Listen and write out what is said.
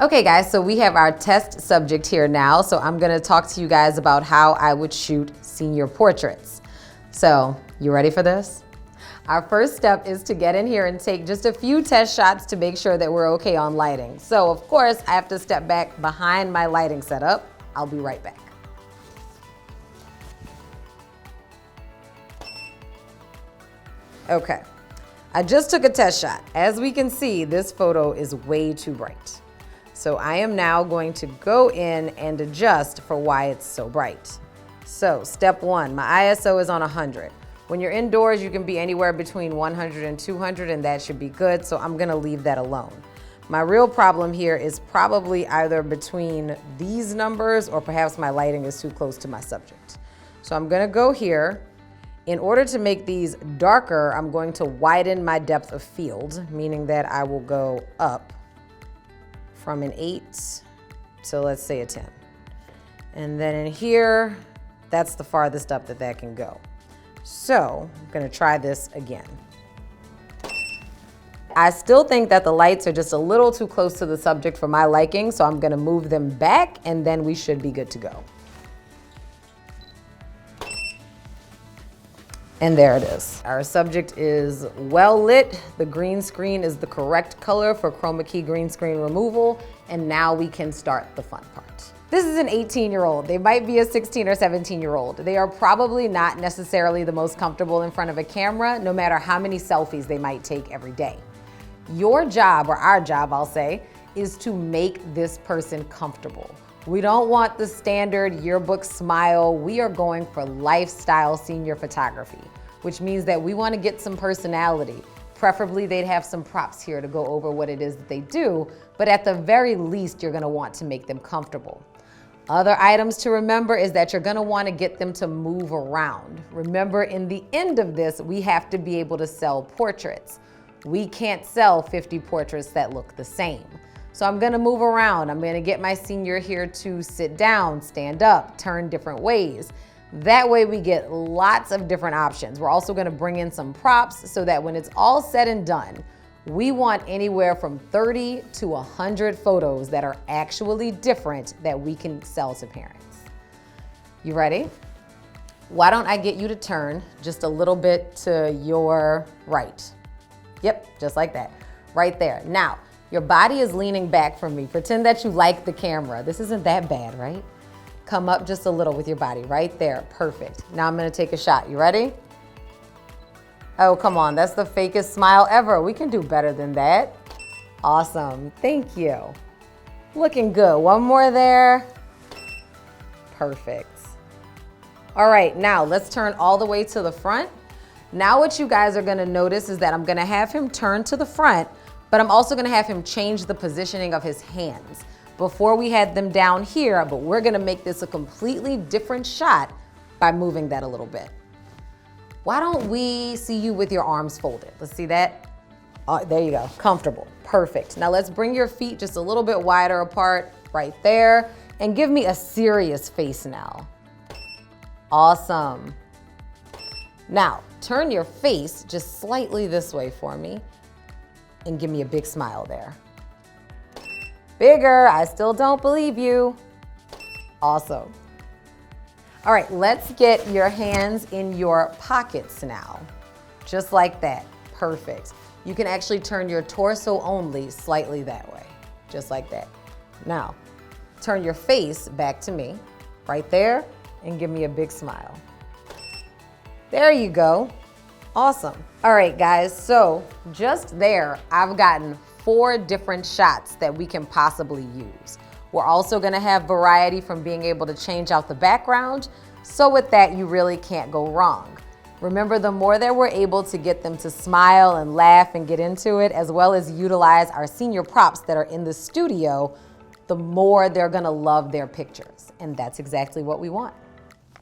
Okay guys, so we have our test subject here now. So I'm gonna talk to you guys about how I would shoot senior portraits. So you ready for this? Our first step is to get in here and take just a few test shots to make sure that we're okay on lighting. So of course, I have to step back behind my lighting setup. I'll be right back. Okay, I just took a test shot. As we can see, this photo is way too bright. So I am now going to go in and adjust for why it's so bright. So step one, my ISO is on 100. When you're indoors, you can be anywhere between 100 and 200 and that should be good, so I'm gonna leave that alone. My real problem here is probably either between these numbers or perhaps my lighting is too close to my subject. So I'm gonna go here. In order to make these darker, I'm going to widen my depth of field, meaning that I will go up from an 8 to, let's say, a 10. And then in here, that's the farthest up that can go. So I'm gonna try this again. I still think that the lights are just a little too close to the subject for my liking, so I'm gonna move them back and then we should be good to go. And there it is. Our subject is well lit. The green screen is the correct color for chroma key green screen removal. And now we can start the fun part. This is an 18-year-old. They might be a 16 or 17-year-old. They are probably not necessarily the most comfortable in front of a camera, no matter how many selfies they might take every day. Your job, or our job, I'll say, is to make this person comfortable. We don't want the standard yearbook smile. We are going for lifestyle senior photography, which means that we want to get some personality. Preferably, they'd have some props here to go over what it is that they do, but at the very least, you're going to want to make them comfortable. Other items to remember is that you're gonna wanna get them to move around. Remember, in the end of this, we have to be able to sell portraits. We can't sell 50 portraits that look the same. So I'm gonna move around. I'm gonna get my senior here to sit down, stand up, turn different ways. That way we get lots of different options. We're also gonna bring in some props so that when it's all said and done, we want anywhere from 30 to 100 photos that are actually different that we can sell to parents. You ready? Why don't I get you to turn just a little bit to your right? Yep, just like that, right there. Now, your body is leaning back from me. Pretend that you like the camera. This isn't that bad, right? Come up just a little with your body, right there, perfect. Now I'm gonna take a shot, you ready? Oh, come on, that's the fakest smile ever. We can do better than that. Awesome, thank you. Looking good, one more there. Perfect. All right, now let's turn all the way to the front. Now what you guys are gonna notice is that I'm gonna have him turn to the front, but I'm also gonna have him change the positioning of his hands. Before we had them down here, but we're gonna make this a completely different shot by moving that a little bit. Why don't we see you with your arms folded? Let's see that. There you go, comfortable, perfect. Now let's bring your feet just a little bit wider apart, right there, and give me a serious face now. Awesome. Now, turn your face just slightly this way for me and give me a big smile there. Bigger, I still don't believe you. Awesome. All right, let's get your hands in your pockets now. Just like that, perfect. You can actually turn your torso only slightly that way, just like that. Now, turn your face back to me, right there, and give me a big smile. There you go, awesome. All right guys, so just there, I've gotten 4 different shots that we can possibly use. We're also gonna have variety from being able to change out the background. So with that, you really can't go wrong. Remember, the more that we're able to get them to smile and laugh and get into it, as well as utilize our senior props that are in the studio, the more they're gonna love their pictures. And that's exactly what we want.